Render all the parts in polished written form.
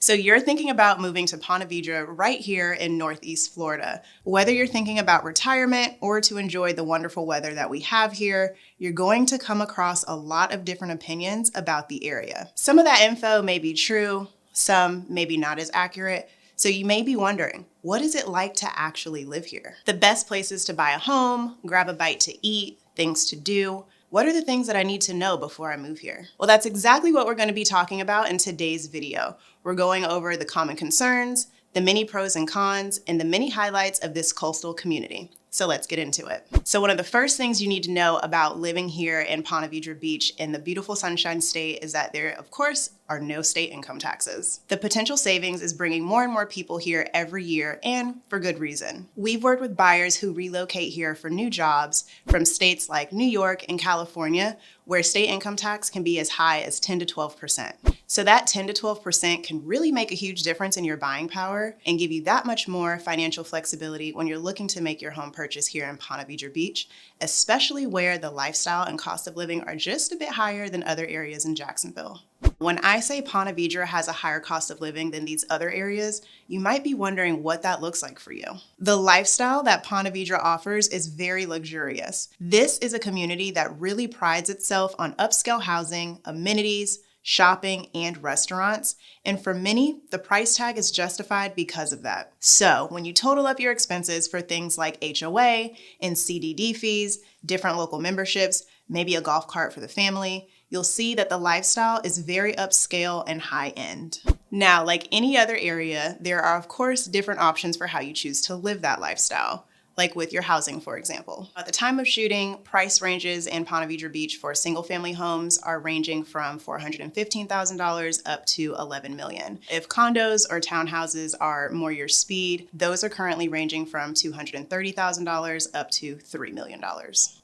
So you're thinking about moving to Ponte Vedra right here in Northeast Florida. Whether you're thinking about retirement or to enjoy the wonderful weather that we have here, you're going to come across a lot of different opinions about the area. Some of that info may be true, some maybe not as accurate. So you may be wondering, what is it like to actually live here? The best places to buy a home, grab a bite to eat, things to do. What are the things that I need to know before I move here? Well, that's exactly what we're going to be talking about in today's video. We're going over the common concerns, the many pros and cons, and the many highlights of this coastal community. So let's get into it. So one of the first things you need to know about living here in Ponte Vedra Beach in the beautiful Sunshine State is that there, of course, are no state income taxes. The potential savings is bringing more and more people here every year, and for good reason. We've worked with buyers who relocate here for new jobs from states like New York and California, where state income tax can be as high as 10 to 12%. So that 10 to 12% can really make a huge difference in your buying power and give you that much more financial flexibility when you're looking to make your home purchase here in Ponte Vedra Beach, especially where the lifestyle and cost of living are just a bit higher than other areas in Jacksonville. When I say Ponte Vedra has a higher cost of living than these other areas, you might be wondering what that looks like for you. The lifestyle that Ponte Vedra offers is very luxurious. This is a community that really prides itself on upscale housing, amenities, shopping, and restaurants. And for many, the price tag is justified because of that. So when you total up your expenses for things like HOA and CDD fees, different local memberships, maybe a golf cart for the family, you'll see that the lifestyle is very upscale and high end. Now, like any other area, there are of course different options for how you choose to live that lifestyle, like with your housing, for example. At the time of shooting, price ranges in Ponte Vedra Beach for single family homes are ranging from $415,000 up to $11 million. If condos or townhouses are more your speed, those are currently ranging from $230,000 up to $3 million.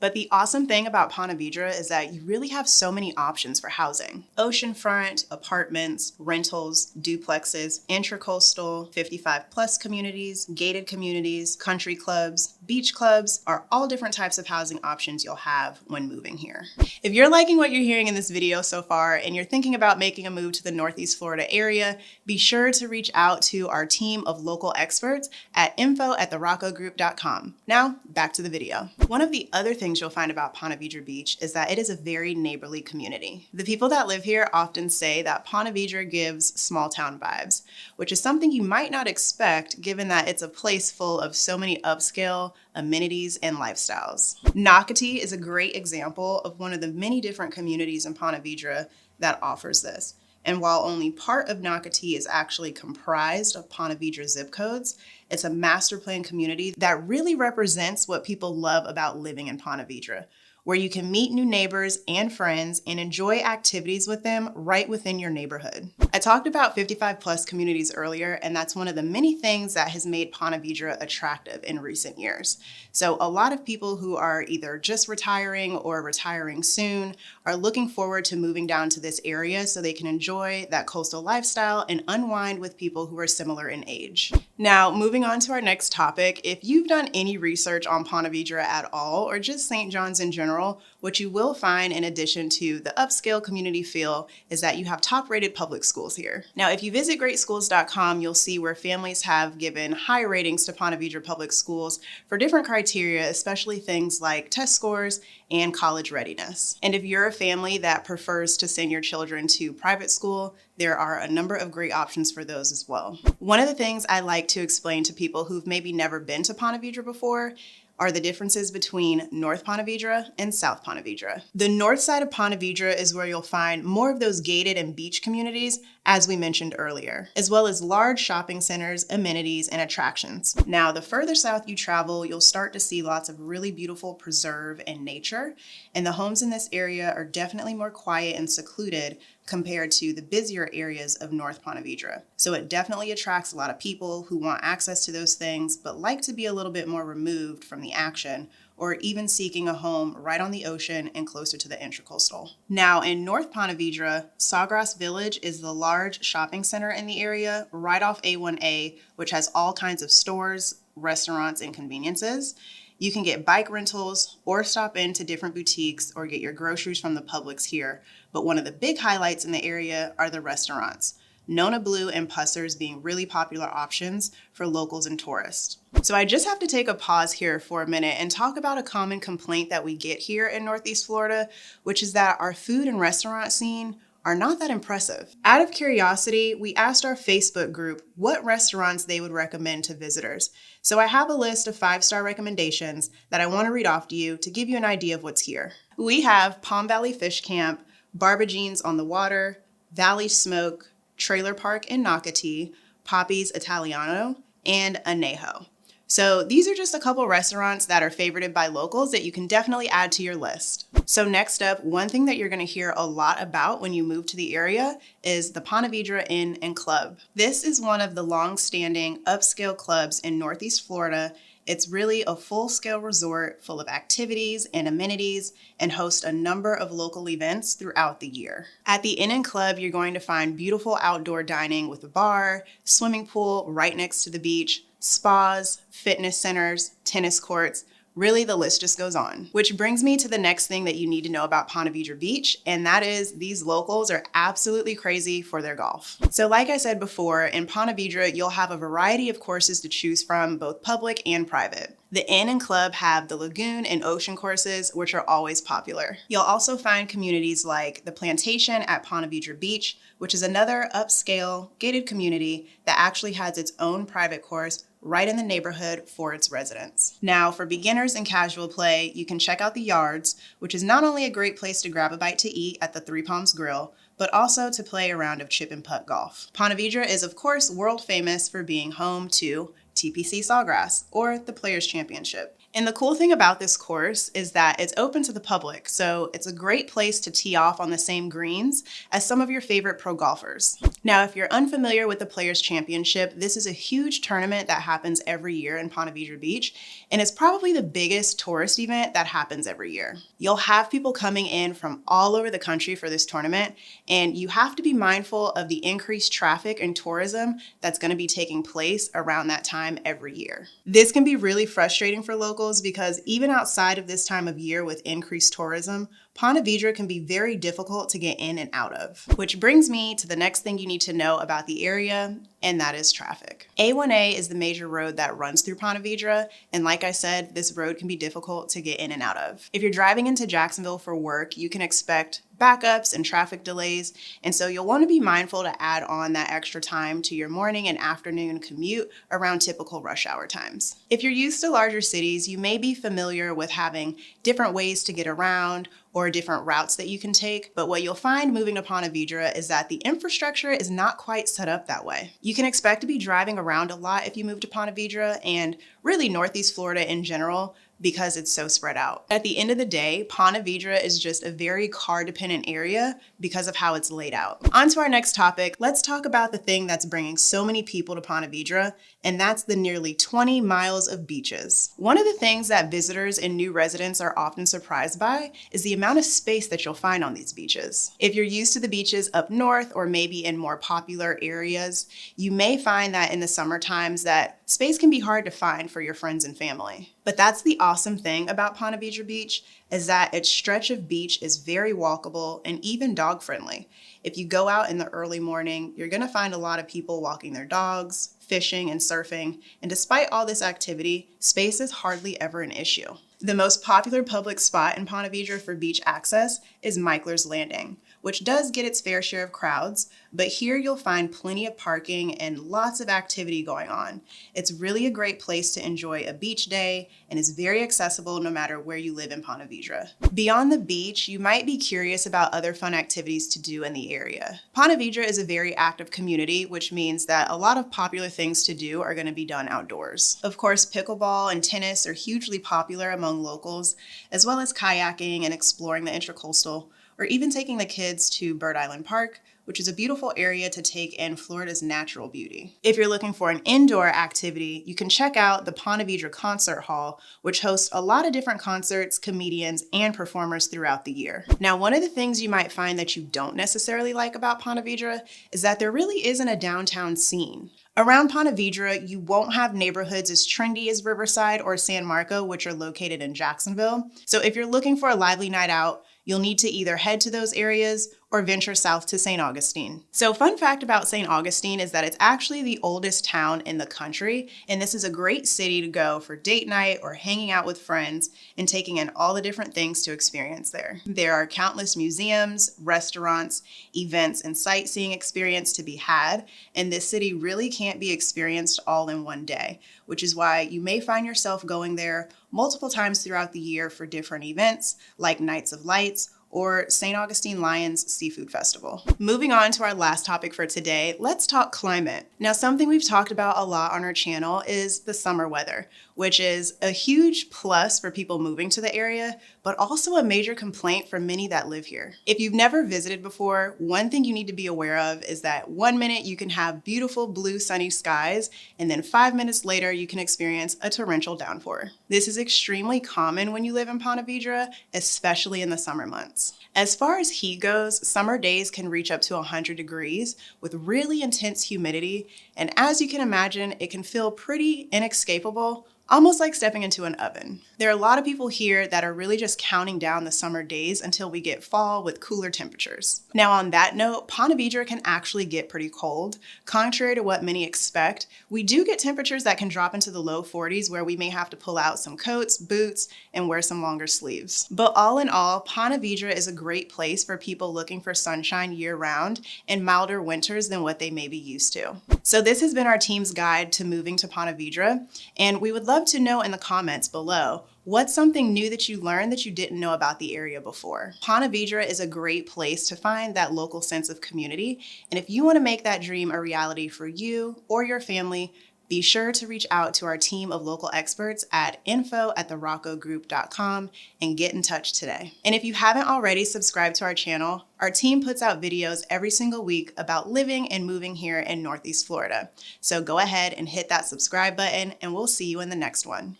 But the awesome thing about Ponte Vedra is that you really have so many options for housing. Oceanfront, apartments, rentals, duplexes, intracoastal, 55+ communities, gated communities, country clubs, beach clubs are all different types of housing options you'll have when moving here. If you're liking what you're hearing in this video so far and you're thinking about making a move to the Northeast Florida area, be sure to reach out to our team of local experts at info@theroccogroup.com. Now, back to the video. One of the other things you'll find about Ponte Vedra Beach is that it is a very neighborly community. The people that live here often say that Ponte Vedra gives small town vibes, which is something you might not expect given that it's a place full of so many upscale amenities and lifestyles. Nocatee is a great example of one of the many different communities in Ponte Vedra that offers this. And while only part of Nocatee is actually comprised of Ponte Vedra zip codes, it's a master plan community that really represents what people love about living in Ponte Vedra, where you can meet new neighbors and friends and enjoy activities with them right within your neighborhood. I talked about 55+ communities earlier, and that's one of the many things that has made Ponte Vedra attractive in recent years. So a lot of people who are either just retiring or retiring soon are looking forward to moving down to this area so they can enjoy that coastal lifestyle and unwind with people who are similar in age. Now, moving on to our next topic, if you've done any research on Ponte Vedra at all, or just St. John's in general, what you will find in addition to the upscale community feel is that you have top-rated public schools here. Now, if you visit greatschools.com, you'll see where families have given high ratings to Ponte Vedra public schools for different criteria, especially things like test scores and college readiness. And if you're a family that prefers to send your children to private school, there are a number of great options for those as well. One of the things I like to explain to people who've maybe never been to Ponte Vedra before are the differences between North Ponte Vedra and South Ponte Vedra. The north side of Ponte Vedra is where you'll find more of those gated and beach communities, as we mentioned earlier, as well as large shopping centers, amenities, and attractions. Now, the further south you travel, you'll start to see lots of really beautiful preserve and nature, and the homes in this area are definitely more quiet and secluded compared to the busier areas of North Ponte Vedra. So it definitely attracts a lot of people who want access to those things, but like to be a little bit more removed from the action, or even seeking a home right on the ocean and closer to the intracoastal. Now, in North Ponte Vedra, Sawgrass Village is the large shopping center in the area, right off A1A, which has all kinds of stores, restaurants, and conveniences. You can get bike rentals or stop into different boutiques or get your groceries from the Publix here. But one of the big highlights in the area are the restaurants. Nona Blue and Pussers being really popular options for locals and tourists. So I just have to take a pause here for a minute and talk about a common complaint that we get here in Northeast Florida, which is that our food and restaurant scene are not that impressive. Out of curiosity, we asked our Facebook group what restaurants they would recommend to visitors. So I have a list of 5-star recommendations that I want to read off to you to give you an idea of what's here. We have Palm Valley Fish Camp, Barbagene's on the Water, Valley Smoke, Trailer Park in Nocatee, Poppy's Italiano, and Anejo. So these are just a couple restaurants that are favorited by locals that you can definitely add to your list. So next up, one thing that you're going to hear a lot about when you move to the area is the Ponte Vedra Inn and Club. This is one of the long-standing upscale clubs in Northeast Florida. It's really a full-scale resort full of activities and amenities and hosts a number of local events throughout the year. At the Inn and Club, you're going to find beautiful outdoor dining with a bar, swimming pool right next to the beach, spas, fitness centers, tennis courts. Really, the list just goes on. Which brings me to the next thing that you need to know about Ponte Vedra Beach, and that is these locals are absolutely crazy for their golf. So like I said before, in Ponte Vedra, you'll have a variety of courses to choose from, both public and private. The Inn and Club have the lagoon and ocean courses, which are always popular. You'll also find communities like the Plantation at Ponte Vedra Beach, which is another upscale gated community that actually has its own private course right in the neighborhood for its residents. Now, for beginners and casual play, you can check out the Yards, which is not only a great place to grab a bite to eat at the Three Palms Grill, but also to play a round of chip and putt golf. Ponte Vedra is, of course, world famous for being home to TPC Sawgrass, or the Players' Championship. And the cool thing about this course is that it's open to the public, so it's a great place to tee off on the same greens as some of your favorite pro golfers. Now, if you're unfamiliar with the Players' Championship, this is a huge tournament that happens every year in Ponte Vedra Beach, and it's probably the biggest tourist event that happens every year. You'll have people coming in from all over the country for this tournament, and you have to be mindful of the increased traffic and tourism that's going to be taking place around that time every year. This can be really frustrating for locals because even outside of this time of year with increased tourism, Ponte Vedra can be very difficult to get in and out of. Which brings me to the next thing you need to know about the area, and that is traffic. A1A is the major road that runs through Ponte Vedra, and like I said, this road can be difficult to get in and out of. If you're driving into Jacksonville for work, you can expect backups and traffic delays, and so you'll want to be mindful to add on that extra time to your morning and afternoon commute around typical rush hour times. If you're used to larger cities, you may be familiar with having different ways to get around or different routes that you can take, but what you'll find moving to Ponte Vedra is that the infrastructure is not quite set up that way. You can expect to be driving around a lot if you move to Ponte Vedra, and really Northeast Florida in general, because it's so spread out. At the end of the day, Ponte Vedra is just a very car-dependent area because of how it's laid out. On to our next topic, let's talk about the thing that's bringing so many people to Ponte Vedra, and that's the nearly 20 miles of beaches. One of the things that visitors and new residents are often surprised by is the amount of space that you'll find on these beaches. If you're used to the beaches up north or maybe in more popular areas, you may find that in the summer times that space can be hard to find for your friends and family. But that's the awesome thing about Ponte Vedra Beach, is that its stretch of beach is very walkable and even dog friendly. If you go out in the early morning, you're gonna find a lot of people walking their dogs, fishing and surfing, and despite all this activity, space is hardly ever an issue. The most popular public spot in Ponte Vedra for beach access is Mickler's Landing, which does get its fair share of crowds, but here you'll find plenty of parking and lots of activity going on. It's really a great place to enjoy a beach day and is very accessible no matter where you live in Ponte Vedra. Beyond the beach, you might be curious about other fun activities to do in the area. Ponte Vedra is a very active community, which means that a lot of popular things to do are going to be done outdoors. Of course, pickleball and tennis are hugely popular among locals, as well as kayaking and exploring the intracoastal, or even taking the kids to Bird Island Park, which is a beautiful area to take in Florida's natural beauty. If you're looking for an indoor activity, you can check out the Ponte Vedra Concert Hall, which hosts a lot of different concerts, comedians, and performers throughout the year. Now, one of the things you might find that you don't necessarily like about Ponte Vedra is that there really isn't a downtown scene. Around Ponte Vedra, you won't have neighborhoods as trendy as Riverside or San Marco, which are located in Jacksonville. So if you're looking for a lively night out, you'll need to either head to those areas or venture south to St. Augustine. So fun fact about St. Augustine is that it's actually the oldest town in the country, and this is a great city to go for date night or hanging out with friends and taking in all the different things to experience there. There are countless museums, restaurants, events, and sightseeing experience to be had, and this city really can't be experienced all in one day, which is why you may find yourself going there multiple times throughout the year for different events like Nights of Lights or St. Augustine Lions Seafood Festival. Moving on to our last topic for today, let's talk climate. Now, something we've talked about a lot on our channel is the summer weather, which is a huge plus for people moving to the area, but also a major complaint for many that live here. If you've never visited before, one thing you need to be aware of is that 1 minute you can have beautiful blue sunny skies, and then 5 minutes later you can experience a torrential downpour. This is extremely common when you live in Ponte Vedra, especially in the summer months. As far as heat goes, summer days can reach up to 100 degrees with really intense humidity, and as you can imagine, it can feel pretty inescapable, almost like stepping into an oven. There are a lot of people here that are really just counting down the summer days until we get fall with cooler temperatures. Now on that note, Ponte Vedra can actually get pretty cold. Contrary to what many expect, we do get temperatures that can drop into the low 40s where we may have to pull out some coats, boots, and wear some longer sleeves. But all in all, Ponte Vedra is a great place for people looking for sunshine year-round and milder winters than what they may be used to. So this has been our team's guide to moving to Ponte Vedra, and we would love to know in the comments below, what's something new that you learned that you didn't know about the area before? Ponte Vedra is a great place to find that local sense of community, and if you want to make that dream a reality for you or your family, be sure to reach out to our team of local experts at info@theroccogroup.com and get in touch today. And if you haven't already subscribed to our channel, our team puts out videos every single week about living and moving here in Northeast Florida. So go ahead and hit that subscribe button, and we'll see you in the next one.